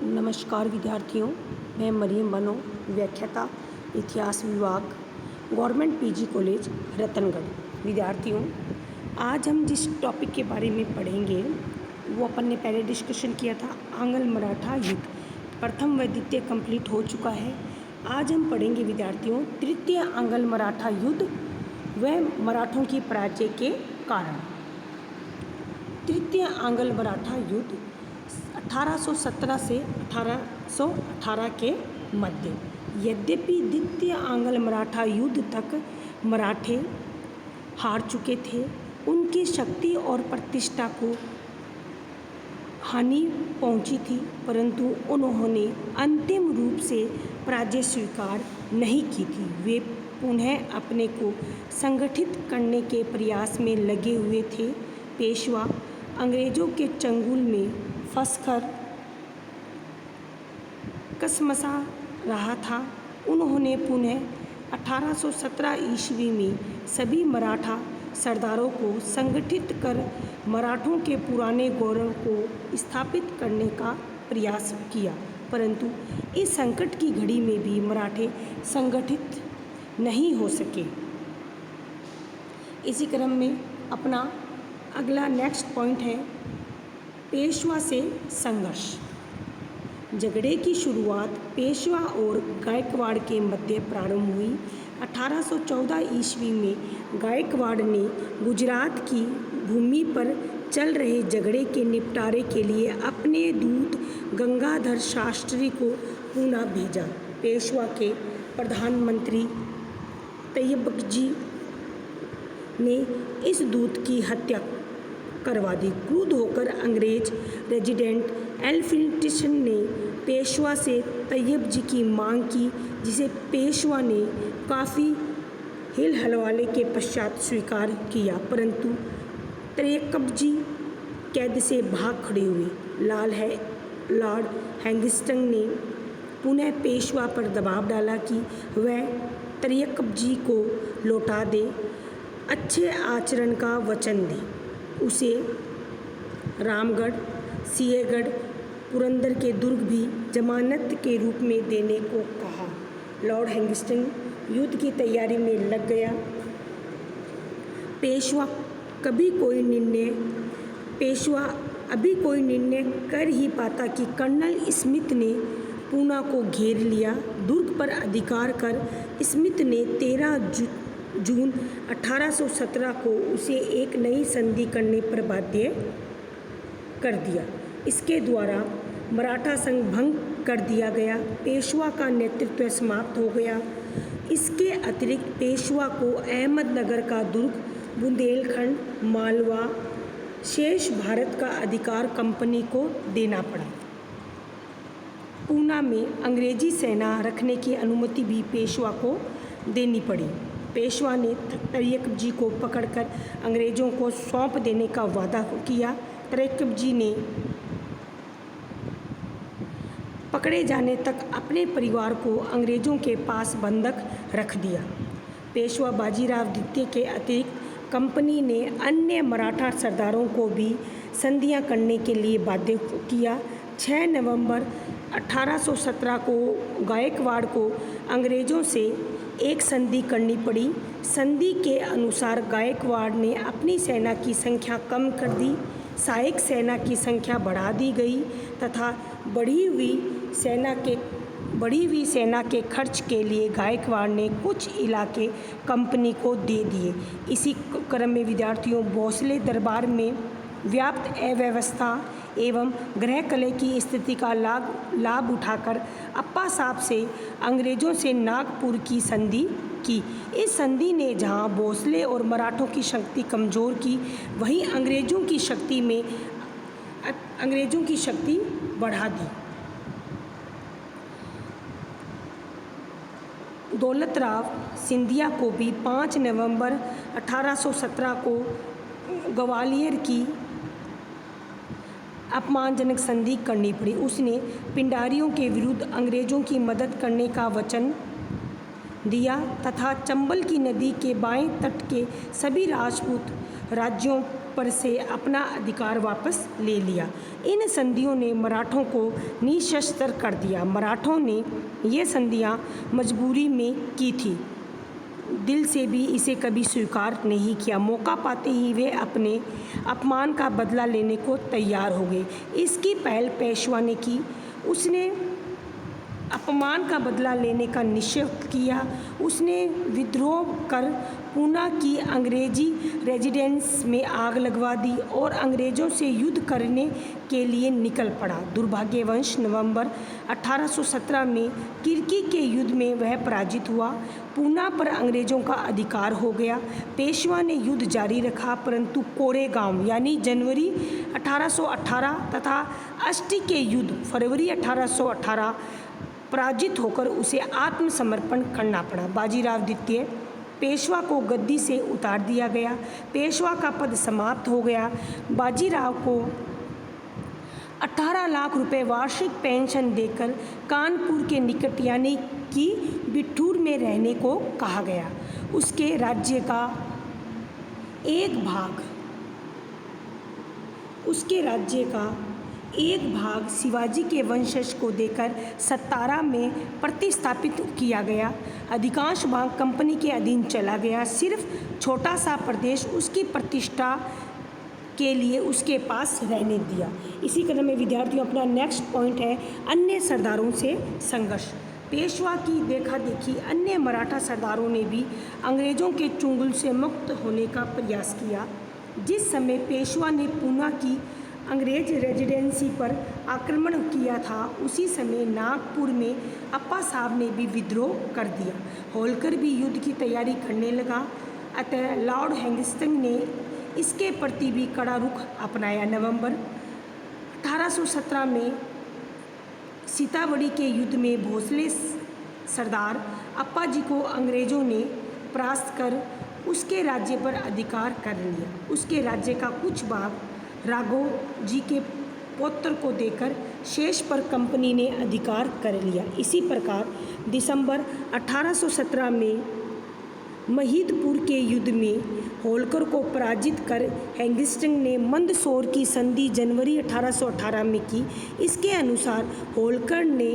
नमस्कार विद्यार्थियों, मैं मरियम बनो, व्याख्याता इतिहास विभाग, गवर्नमेंट पीजी कॉलेज रतनगढ़। विद्यार्थियों, आज हम जिस टॉपिक के बारे में पढ़ेंगे वो अपन ने पहले डिस्कशन किया था, आंग्ल मराठा युद्ध। प्रथम व द्वितीय कंप्लीट हो चुका है। आज हम पढ़ेंगे विद्यार्थियों तृतीय आंग्ल मराठा युद्ध व मराठों की पराजय के कारण। तृतीय आंग्ल मराठा युद्ध 1817 से 1818 के मध्य। यद्यपि द्वितीय आंग्ल मराठा युद्ध तक मराठे हार चुके थे, उनकी शक्ति और प्रतिष्ठा को हानि पहुंची थी, परंतु उन्होंने अंतिम रूप से पराजय स्वीकार नहीं की थी। वे पुनः अपने को संगठित करने के प्रयास में लगे हुए थे। पेशवा अंग्रेज़ों के चंगुल में फंसकर कसमसा रहा था। उन्होंने पुनः 1817 ईस्वी में सभी मराठा सरदारों को संगठित कर मराठों के पुराने गौरव को स्थापित करने का प्रयास किया, परंतु इस संकट की घड़ी में भी मराठे संगठित नहीं हो सके। इसी क्रम में अपना अगला नेक्स्ट पॉइंट है पेशवा से संघर्ष। झगड़े की शुरुआत पेशवा और गायकवाड़ के मध्य प्रारंभ हुई। 1814 ईस्वी में गायकवाड़ ने गुजरात की भूमि पर चल रहे झगड़े के निपटारे के लिए अपने दूत गंगाधर शास्त्री को पूना भेजा। पेशवा के प्रधानमंत्री तैयबजी ने इस दूत की हत्या करवा दी। क्रुद्ध होकर अंग्रेज रेजिडेंट एल्फिंस्टन ने पेशवा से तैयबजी की मांग की, जिसे पेशवा ने काफ़ी हिल हलवाले के पश्चात स्वीकार किया, परंतु तैयबजी कैद से भाग खड़े हुए। लॉर्ड हैंगिस्टन ने पुनः पेशवा पर दबाव डाला कि वह तैयबजी को लौटा दे, अच्छे आचरण का वचन दे। उसे रामगढ़, सिंहगढ़, पुरंदर के दुर्ग भी जमानत के रूप में देने को कहा। लॉर्ड हैंगिस्टन युद्ध की तैयारी में लग गया। पेशवा अभी कोई निर्णय कर ही पाता कि कर्नल स्मिथ ने पूना को घेर लिया। दुर्ग पर अधिकार कर स्मिथ ने 13 जून 1817 को उसे एक नई संधि करने पर बाध्य कर दिया। इसके द्वारा मराठा संघ भंग कर दिया गया। पेशवा का नेतृत्व समाप्त हो गया। इसके अतिरिक्त पेशवा को अहमदनगर का दुर्ग, बुंदेलखंड, मालवा, शेष भारत का अधिकार कंपनी को देना पड़ा। पूना में अंग्रेजी सेना रखने की अनुमति भी पेशवा को देनी पड़ी। पेशवा ने तैयबजी को पकड़कर अंग्रेज़ों को सौंप देने का वादा किया। तैयबजी ने पकड़े जाने तक अपने परिवार को अंग्रेज़ों के पास बंधक रख दिया। पेशवा बाजीराव द्वितीय के अतिरिक्त कंपनी ने अन्य मराठा सरदारों को भी संधियां करने के लिए बाध्य किया। 6 नवंबर 1817 को गायकवाड़ को अंग्रेज़ों से एक संधि करनी पड़ी। संधि के अनुसार गायकवाड़ ने अपनी सेना की संख्या कम कर दी, सहायक सेना की संख्या बढ़ा दी गई तथा बढ़ी हुई सेना के खर्च के लिए गायकवाड़ ने कुछ इलाके कंपनी को दे दिए। इसी क्रम में विद्यार्थियों भोसले दरबार में व्याप्त अव्यवस्था एवं गृह कलह की स्थिति का लाभ उठाकर अप्पा साहब से अंग्रेज़ों से नागपुर की संधि की। इस संधि ने जहां भोसले और मराठों की शक्ति कमज़ोर की, वहीं अंग्रेज़ों की शक्ति बढ़ा दी। दौलतराव सिंधिया को भी 5 नवंबर 1817 को ग्वालियर की अपमानजनक संधि करनी पड़ी। उसने पिंडारियों के विरुद्ध अंग्रेज़ों की मदद करने का वचन दिया तथा चंबल की नदी के बाएं तट के सभी राजपूत राज्यों पर से अपना अधिकार वापस ले लिया। इन संधियों ने मराठों को निशस्त्र कर दिया। मराठों ने ये संधियाँ मजबूरी में की थी, दिल से भी इसे कभी स्वीकार नहीं किया। मौका पाते ही वे अपने अपमान का बदला लेने को तैयार हो गए। इसकी पहल पेशवा ने की। उसने अपमान का बदला लेने का निश्चय किया। उसने विद्रोह कर पूना की अंग्रेजी रेजिडेंस में आग लगवा दी और अंग्रेज़ों से युद्ध करने के लिए निकल पड़ा। दुर्भाग्यवश नवंबर 1817 में किर्की के युद्ध में वह पराजित हुआ। पूना पर अंग्रेज़ों का अधिकार हो गया। पेशवा ने युद्ध जारी रखा, परंतु कोरेगांव यानी जनवरी 1818 तथा अष्टी के युद्ध फरवरी 1818 पराजित होकर उसे आत्मसमर्पण करना पड़ा। बाजीराव द्वितीय पेशवा को गद्दी से उतार दिया गया। पेशवा का पद समाप्त हो गया। बाजीराव को 18 लाख रुपए वार्षिक पेंशन देकर कानपुर के निकट यानी कि बिठूर में रहने को कहा गया। उसके राज्य का एक भाग शिवाजी के वंशज को देकर सतारा में प्रतिस्थापित किया गया। अधिकांश भाग कंपनी के अधीन चला गया। सिर्फ छोटा सा प्रदेश उसकी प्रतिष्ठा के लिए उसके पास रहने दिया। इसी क्रम में विद्यार्थियों अपना नेक्स्ट पॉइंट है अन्य सरदारों से संघर्ष। पेशवा की देखा देखी अन्य मराठा सरदारों ने भी अंग्रेज़ों के चुंगल से मुक्त होने का प्रयास किया। जिस समय पेशवा ने पूना की अंग्रेज रेजिडेंसी पर आक्रमण किया था, उसी समय नागपुर में अप्पा साहब ने भी विद्रोह कर दिया। होलकर भी युद्ध की तैयारी करने लगा। अतः लॉर्ड हैंगिस्टन ने इसके प्रति भी कड़ा रुख अपनाया। नवंबर 1817 में सीतामढ़ी के युद्ध में भोसले सरदार अप्पा जी को अंग्रेज़ों ने परास्त कर उसके राज्य पर अधिकार कर लिया। उसके राज्य का कुछ भाग राघव जी के पौत्र को देकर शेष पर कंपनी ने अधिकार कर लिया। इसी प्रकार दिसंबर 1817 में महिदपुर के युद्ध में होलकर को पराजित कर हैंगिस्टन ने मंदसौर की संधि जनवरी 1818 में की। इसके अनुसार होलकर ने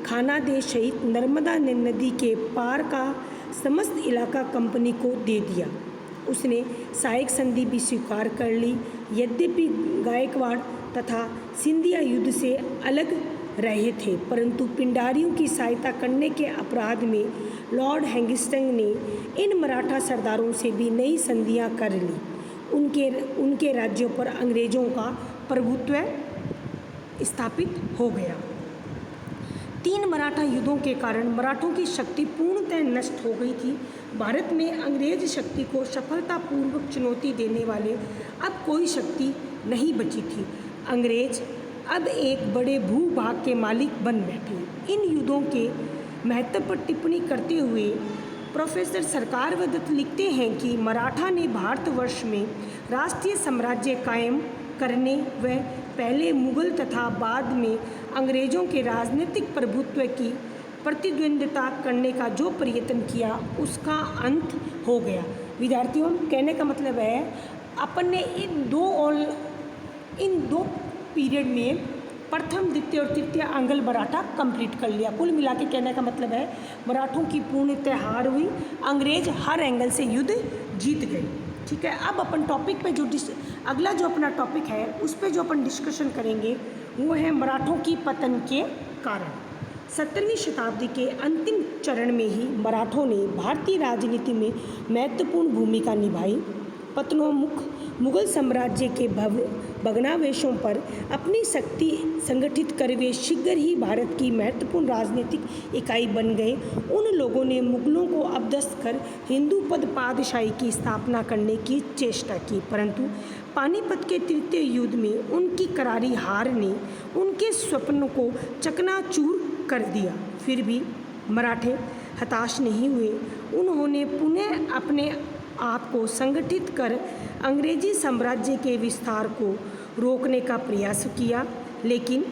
खानादेश सहित नर्मदा नदी के पार का समस्त इलाका कंपनी को दे दिया। उसने सहायक संधि भी स्वीकार कर ली। यद्यपि गायकवाड़ तथा सिंधिया युद्ध से अलग रहे थे, परंतु पिंडारियों की सहायता करने के अपराध में लॉर्ड हैंगिस्टन ने इन मराठा सरदारों से भी नई संधियां कर ली। उनके राज्यों पर अंग्रेज़ों का प्रभुत्व स्थापित हो गया। 3 मराठा युद्धों के कारण मराठों की शक्ति पूर्णतः नष्ट हो गई थी। भारत में अंग्रेज शक्ति को सफलतापूर्वक चुनौती देने वाले अब कोई शक्ति नहीं बची थी। अंग्रेज अब एक बड़े भूभाग के मालिक बन बैठे। इन युद्धों के महत्व पर टिप्पणी करते हुए प्रोफेसर सरकार दत्त लिखते हैं कि मराठा ने भारतवर्ष में राष्ट्रीय साम्राज्य कायम करने व पहले मुगल तथा बाद में अंग्रेज़ों के राजनीतिक प्रभुत्व की प्रतिद्वंदिता करने का जो प्रयत्न किया उसका अंत हो गया। विद्यार्थियों, कहने का मतलब है अपन ने इन दो पीरियड में प्रथम, द्वितीय और तृतीय अंग्ल मराठा कंप्लीट कर लिया। कुल मिला के कहने का मतलब है मराठों की पूर्णतः हार हुई, अंग्रेज हर एंगल से युद्ध जीत गए। ठीक है, अब अपन टॉपिक पे अगला जो अपना टॉपिक है उस पे जो अपन डिस्कशन करेंगे वो है मराठों की पतन के कारण। 17वीं शताब्दी के अंतिम चरण में ही मराठों ने भारतीय राजनीति में महत्वपूर्ण भूमिका निभाई। पतनोन्मुख मुगल साम्राज्य के भग्नावशेषों पर अपनी शक्ति संगठित कर वे शीघ्र ही भारत की महत्वपूर्ण राजनीतिक इकाई बन गए। उन लोगों ने मुगलों को अपदस्थ कर हिंदू पातशाही की स्थापना करने की चेष्टा की, परंतु पानीपत के तृतीय युद्ध में उनकी करारी हार ने उनके स्वप्नों को चकनाचूर कर दिया। फिर भी मराठे हताश नहीं हुए। उन्होंने पुनः अपने आप को संगठित कर अंग्रेजी साम्राज्य के विस्तार को रोकने का प्रयास किया, लेकिन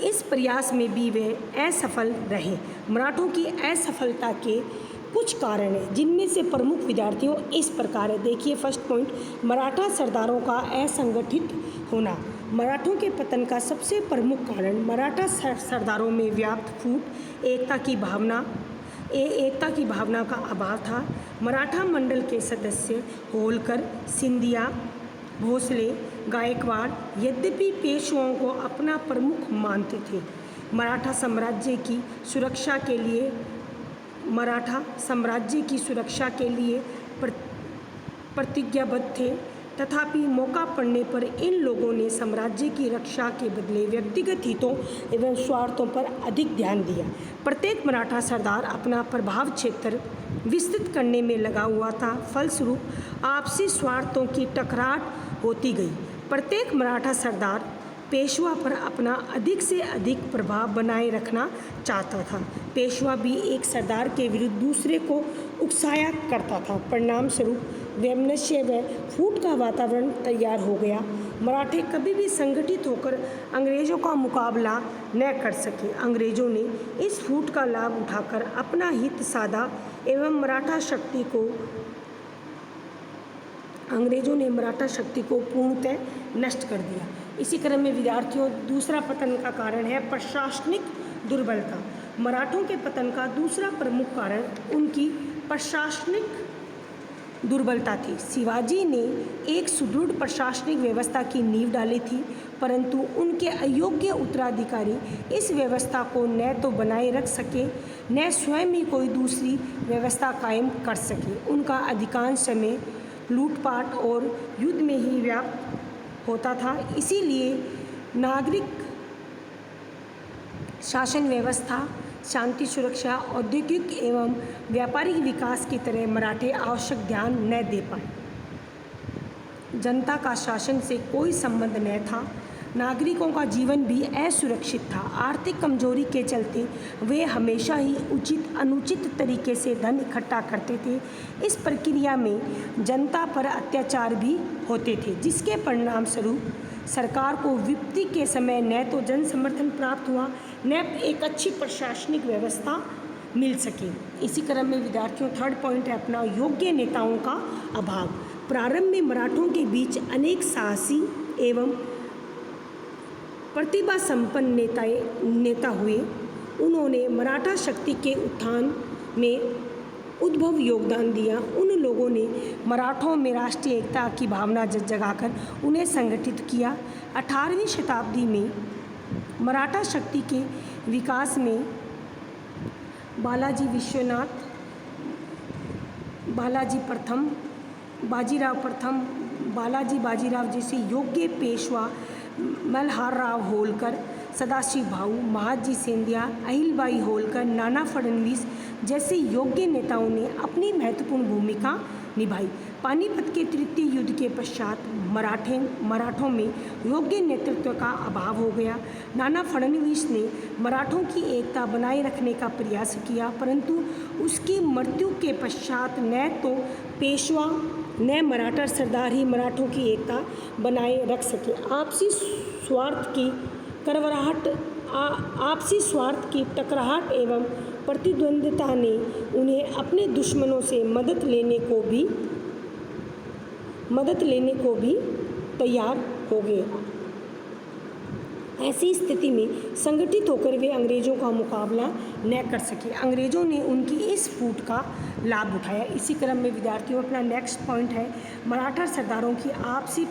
इस प्रयास में भी वे असफल रहे। मराठों की असफलता के कुछ कारण हैं जिनमें से प्रमुख विद्यार्थियों इस प्रकार है। देखिए फर्स्ट पॉइंट, मराठा सरदारों का असंगठित होना। मराठों के पतन का सबसे प्रमुख कारण मराठा सरदारों में व्याप्त फूट, एकता की भावना का अभाव था। मराठा मंडल के सदस्य होलकर, सिंधिया, भोसले, गायकवाड़ यद्यपि पेशवाओं को अपना प्रमुख मानते थे, मराठा साम्राज्य की सुरक्षा के लिए प्रतिज्ञाबद्ध थे। तथापि मौका पड़ने पर इन लोगों ने साम्राज्य की रक्षा के बदले व्यक्तिगत हितों एवं स्वार्थों पर अधिक ध्यान दिया। प्रत्येक मराठा सरदार अपना प्रभाव क्षेत्र विस्तृत करने में लगा हुआ था। फलस्वरूप आपसी स्वार्थों की टकराट होती गई। प्रत्येक मराठा सरदार पेशवा पर अपना अधिक से अधिक प्रभाव बनाए रखना चाहता था। पेशवा भी एक सरदार के विरुद्ध दूसरे को उकसाया करता था। परिणाम स्वरूप वैमनस्य व फूट का वातावरण तैयार हो गया। मराठे कभी भी संगठित होकर अंग्रेज़ों का मुकाबला न कर सके। अंग्रेज़ों ने इस फूट का लाभ उठाकर अपना हित साधा एवं मराठा शक्ति को पूर्णतः नष्ट कर दिया। इसी क्रम में विद्यार्थियों, दूसरा पतन का कारण है प्रशासनिक दुर्बलता। मराठों के पतन का दूसरा प्रमुख कारण उनकी प्रशासनिक दुर्बलता थी। शिवाजी ने एक सुदृढ़ प्रशासनिक व्यवस्था की नींव डाली थी, परंतु उनके अयोग्य उत्तराधिकारी इस व्यवस्था को न तो बनाए रख सके, न स्वयं ही कोई दूसरी व्यवस्था कायम कर सके। उनका अधिकांश समय लूटपाट और युद्ध में ही व्याप्त होता था। इसीलिए नागरिक शासन व्यवस्था, शांति सुरक्षा, औद्योगिक एवं व्यापारिक विकास की तरह मराठे आवश्यक ध्यान न दे पाए। जनता का शासन से कोई संबंध न था। नागरिकों का जीवन भी असुरक्षित था। आर्थिक कमजोरी के चलते वे हमेशा ही अनुचित तरीके से धन इकट्ठा करते थे। इस प्रक्रिया में जनता पर अत्याचार भी होते थे, जिसके परिणाम स्वरूप सरकार को विपत्ति के समय न तो जन समर्थन प्राप्त हुआ, न एक अच्छी प्रशासनिक व्यवस्था मिल सके। इसी क्रम में विद्यार्थियों, थर्ड पॉइंट है अपना योग्य नेताओं का अभाव। प्रारंभ में मराठों के बीच अनेक साहसी एवं प्रतिभा संपन्न नेता हुए। उन्होंने मराठा शक्ति के उत्थान में उद्भव योगदान दिया। उन लोगों ने मराठों में राष्ट्रीय एकता की भावना जगाकर उन्हें संगठित किया। 18वीं शताब्दी में मराठा शक्ति के विकास में बालाजी विश्वनाथ, बाजीराव जैसे योग्य पेशवा, मल्हारराव होलकर, सदाशिव भाऊ, महादजी सिंधिया, अहिल्याबाई होलकर, नाना फडणवीस जैसे योग्य नेताओं ने अपनी महत्वपूर्ण भूमिका निभाई। पानीपत के तृतीय युद्ध के पश्चात मराठों में योग्य नेतृत्व का अभाव हो गया। नाना फडणवीस ने मराठों की एकता बनाए रखने का प्रयास किया, परंतु उसकी मृत्यु के पश्चात न तो पेशवा न मराठा सरदार ही मराठों की एकता बनाए रख सके। आपसी स्वार्थ की टकराहट एवं प्रतिद्वंद्विता ने उन्हें अपने दुश्मनों से मदद लेने को भी तैयार हो गए। ऐसी स्थिति में संगठित होकर वे अंग्रेज़ों का मुकाबला न कर सके। अंग्रेज़ों ने उनकी इस फूट का लाभ उठाया। इसी क्रम में विद्यार्थियों, अपना नेक्स्ट पॉइंट है मराठा सरदारों की आपसी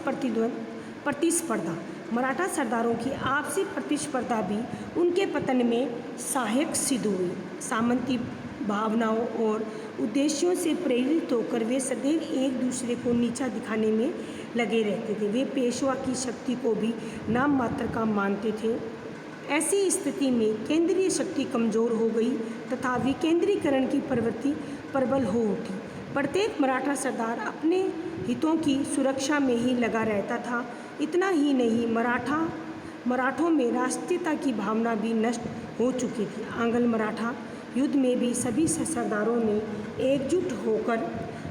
प्रतिस्पर्धा। मराठा सरदारों की आपसी प्रतिस्पर्धा भी उनके पतन में सहायक सिद्ध हुई। सामंती भावनाओं और उद्देश्यों से प्रेरित होकर वे सदैव एक दूसरे को नीचा दिखाने में लगे रहते थे। वे पेशवा की शक्ति को भी नाम मात्र का मानते थे। ऐसी स्थिति में केंद्रीय शक्ति कमज़ोर हो गई तथा विकेंद्रीकरण की प्रवृत्ति प्रबल हो उठी। प्रत्येक मराठा सरदार अपने हितों की सुरक्षा में ही लगा रहता था। इतना ही नहीं, मराठों में राष्ट्रीयता की भावना भी नष्ट हो चुकी थी। आंग्ल मराठा युद्ध में भी सभी सरदारों ने एकजुट होकर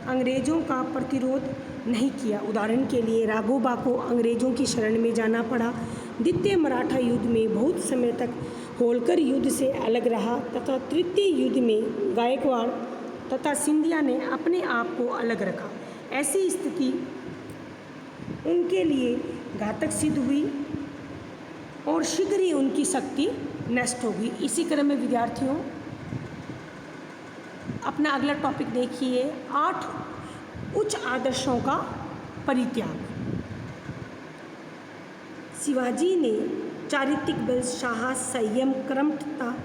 अंग्रेज़ों का प्रतिरोध नहीं किया। उदाहरण के लिए राघोबा को अंग्रेज़ों की शरण में जाना पड़ा। द्वितीय मराठा युद्ध में बहुत समय तक होलकर युद्ध से अलग रहा तथा तृतीय युद्ध में गायकवाड़ तथा सिंधिया ने अपने आप को अलग रखा। ऐसी स्थिति उनके लिए घातक सिद्ध हुई और शीघ्र ही उनकी शक्ति नष्ट होगी। इसी क्रम में विद्यार्थियों अपना अगला टॉपिक देखिए, 8 उच्च आदर्शों का परित्याग। शिवाजी ने चारित्रिक बल, साहस, संयम, कर्मठता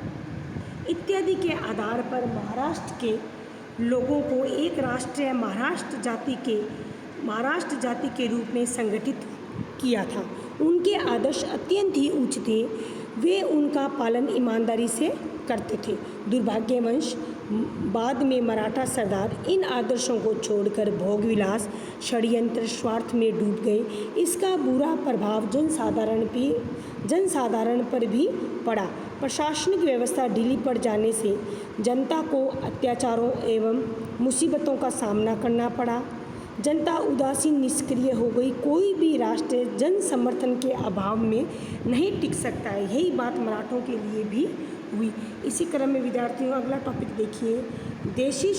इत्यादि के आधार पर महाराष्ट्र के लोगों को एक राष्ट्रीय महाराष्ट्र जाति के रूप में संगठित किया था। उनके आदर्श अत्यंत ही उच्च थे, वे उनका पालन ईमानदारी से करते थे। दुर्भाग्यवश बाद में मराठा सरदार इन आदर्शों को छोड़कर भोगविलास, षड्यंत्र, स्वार्थ में डूब गए। इसका बुरा प्रभाव जनसाधारण पर भी पड़ा। प्रशासनिक व्यवस्था ढीली पड़ जाने से जनता को अत्याचारों एवं मुसीबतों का सामना करना पड़ा। जनता उदासीन, निष्क्रिय हो गई। कोई भी राष्ट्र जन समर्थन के अभाव में नहीं टिक सकता है। यही बात मराठों के लिए भी हुई। इसी क्रम में विद्यार्थियों अगला टॉपिक देखिए, देशी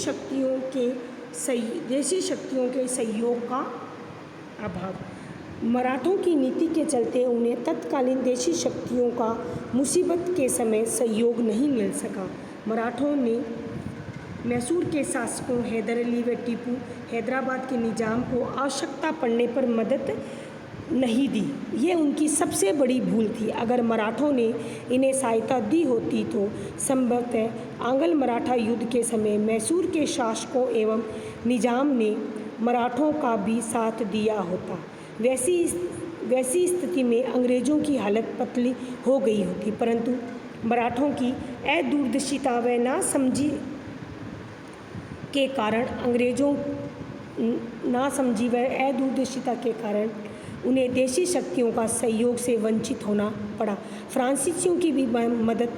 शक्तियों के सहयोग का अभाव। मराठों की नीति के चलते उन्हें तत्कालीन देशी शक्तियों का मुसीबत के समय सहयोग नहीं मिल सका। मराठों ने मैसूर के शासकों हैदर अली व टीपू हैदराबाद के निजाम को आवश्यकता पड़ने पर मदद नहीं दी। ये उनकी सबसे बड़ी भूल थी। अगर मराठों ने इन्हें सहायता दी होती तो संभवतः आंग्ल मराठा युद्ध के समय मैसूर के शासकों एवं निजाम ने मराठों का भी साथ दिया होता। वैसी स्थिति में अंग्रेज़ों की हालत पतली हो गई होती, परंतु मराठों की अदूरदर्शिता व नासमझी के कारण उन्हें देशी शक्तियों का सहयोग से वंचित होना पड़ा। फ्रांसीसियों की भी मदद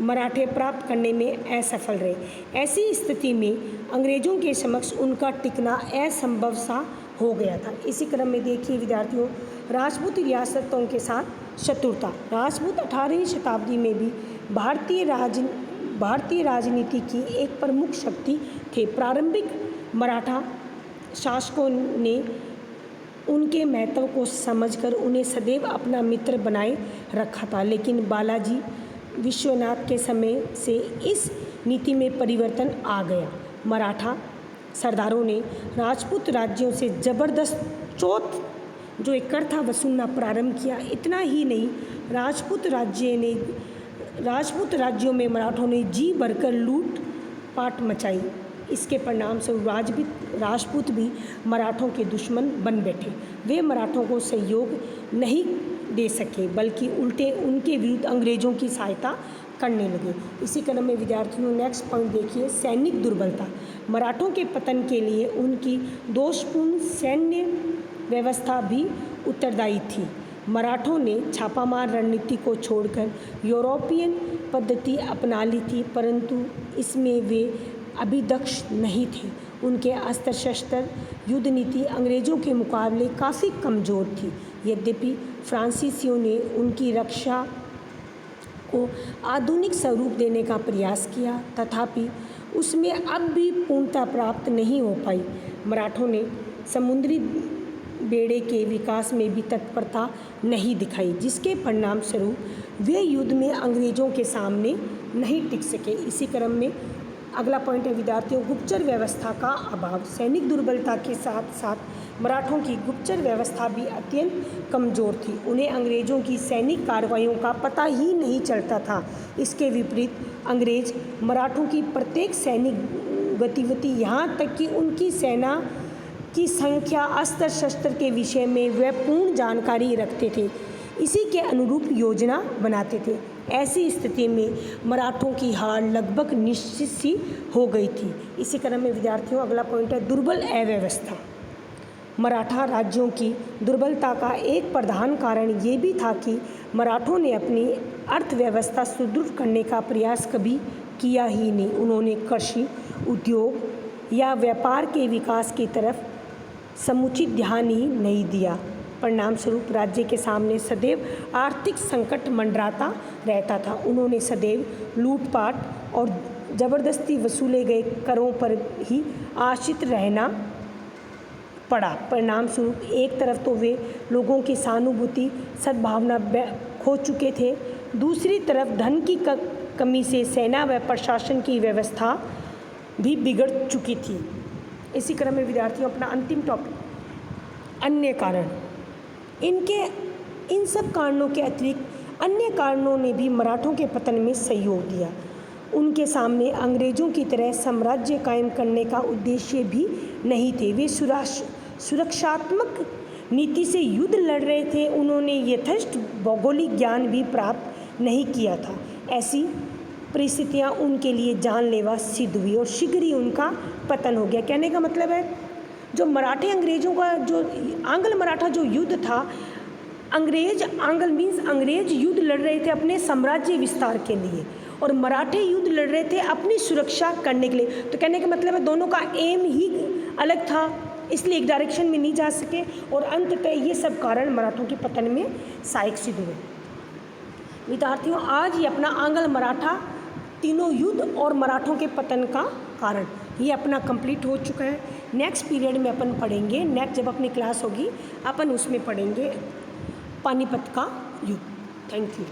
मराठे प्राप्त करने में असफल रहे। ऐसी स्थिति में अंग्रेज़ों के समक्ष उनका टिकना असंभव सा हो गया था। इसी क्रम में देखिए विद्यार्थियों, राजपूत रियासतों के साथ शत्रुता। राजपूत 18वीं शताब्दी में भी भारतीय राजनीति की एक प्रमुख शक्ति थे। प्रारंभिक मराठा शासकों ने उनके महत्व को समझकर उन्हें सदैव अपना मित्र बनाए रखा था, लेकिन बालाजी विश्वनाथ के समय से इस नीति में परिवर्तन आ गया। मराठा सरदारों ने राजपूत राज्यों से जबरदस्त चौथ जो एक कर था वसूलना प्रारंभ किया। इतना ही नहीं, राजपूत राज्यों में मराठों ने जी भरकर लूट पाट मचाई। इसके परिणाम स्वरूप राजपूत भी मराठों के दुश्मन बन बैठे। वे मराठों को सहयोग नहीं दे सके, बल्कि उल्टे उनके विरुद्ध अंग्रेज़ों की सहायता करने लगे। इसी क्रम में विद्यार्थियों नेक्स्ट पॉइंट देखिए, सैनिक दुर्बलता। मराठों के पतन के लिए उनकी दोषपूर्ण सैन्य व्यवस्था भी उत्तरदायी थी। मराठों ने छापामार रणनीति को छोड़कर यूरोपियन पद्धति अपना ली थी, परंतु इसमें वे अभी दक्ष नहीं थे। उनके अस्त्र शस्त्र युद्ध नीति अंग्रेज़ों के मुकाबले काफ़ी कमज़ोर थी। यद्यपि फ्रांसीसियों ने उनकी रक्षा को आधुनिक स्वरूप देने का प्रयास किया, तथापि उसमें अब भी पूर्णता प्राप्त नहीं हो पाई। मराठों ने समुद्री बेड़े के विकास में भी तत्परता नहीं दिखाई, जिसके परिणाम स्वरूप वे युद्ध में अंग्रेज़ों के सामने नहीं टिक सके। इसी क्रम में अगला पॉइंट है विद्यार्थियों, गुप्तचर व्यवस्था का अभाव। सैनिक दुर्बलता के साथ साथ मराठों की गुप्तचर व्यवस्था भी अत्यंत कमज़ोर थी। उन्हें अंग्रेज़ों की सैनिक कार्रवाइयों का पता ही नहीं चलता था। इसके विपरीत अंग्रेज़ मराठों की प्रत्येक सैनिक गतिविधि, यहाँ तक कि उनकी सेना की संख्या, अस्त्र शस्त्र के विषय में वे पूर्ण जानकारी रखते थे, इसी के अनुरूप योजना बनाते थे। ऐसी स्थिति में मराठों की हार लगभग निश्चित सी हो गई थी। इसी क्रम में विद्यार्थियों अगला पॉइंट है दुर्बल अव्यवस्था। मराठा राज्यों की दुर्बलता का एक प्रधान कारण ये भी था कि मराठों ने अपनी अर्थव्यवस्था सुदृढ़ करने का प्रयास कभी किया ही नहीं। उन्होंने कृषि, उद्योग या व्यापार के विकास की तरफ समुचित ध्यान ही नहीं दिया। परिणाम स्वरूप राज्य के सामने सदैव आर्थिक संकट मंडराता रहता था। उन्होंने सदैव लूटपाट और ज़बरदस्ती वसूले गए करों पर ही आश्रित रहना पड़ा। परिणाम स्वरूप एक तरफ तो वे लोगों की सहानुभूति सद्भावना खो चुके थे, दूसरी तरफ धन की कमी से सेना व प्रशासन की व्यवस्था भी बिगड़ चुकी थी। इसी क्रम में विद्यार्थियों अपना अंतिम टॉपिक अन्य कारण। इन सब कारणों के अतिरिक्त अन्य कारणों ने भी मराठों के पतन में सहयोग दिया। उनके सामने अंग्रेजों की तरह साम्राज्य कायम करने का उद्देश्य भी नहीं थे। वे सुरक्षात्मक नीति से युद्ध लड़ रहे थे। उन्होंने यथेष्ट भौगोलिक ज्ञान भी प्राप्त नहीं किया था। ऐसी परिस्थितियाँ उनके लिए जानलेवा सिद्ध हुई और शीघ्र ही उनका पतन हो गया। कहने का मतलब है जो मराठे अंग्रेज़ों का जो आंग्ल मराठा जो युद्ध था, अंग्रेज युद्ध लड़ रहे थे अपने साम्राज्य विस्तार के लिए और मराठे युद्ध लड़ रहे थे अपनी सुरक्षा करने के लिए। तो कहने का मतलब है दोनों का एम ही अलग था, इसलिए एक डायरेक्शन में नहीं जा सके और अंततः ये सब कारण मराठों के पतन में सहायक सिद्ध हुए। विद्यार्थियों आज ये अपना आंग्ल मराठा तीनों युद्ध और मराठों के पतन का कारण ये अपना कंप्लीट हो चुका है। नेक्स्ट पीरियड में अपन पढ़ेंगे, नेक्स्ट जब अपनी क्लास होगी अपन उसमें पढ़ेंगे पानीपत का युद्ध। Thank you.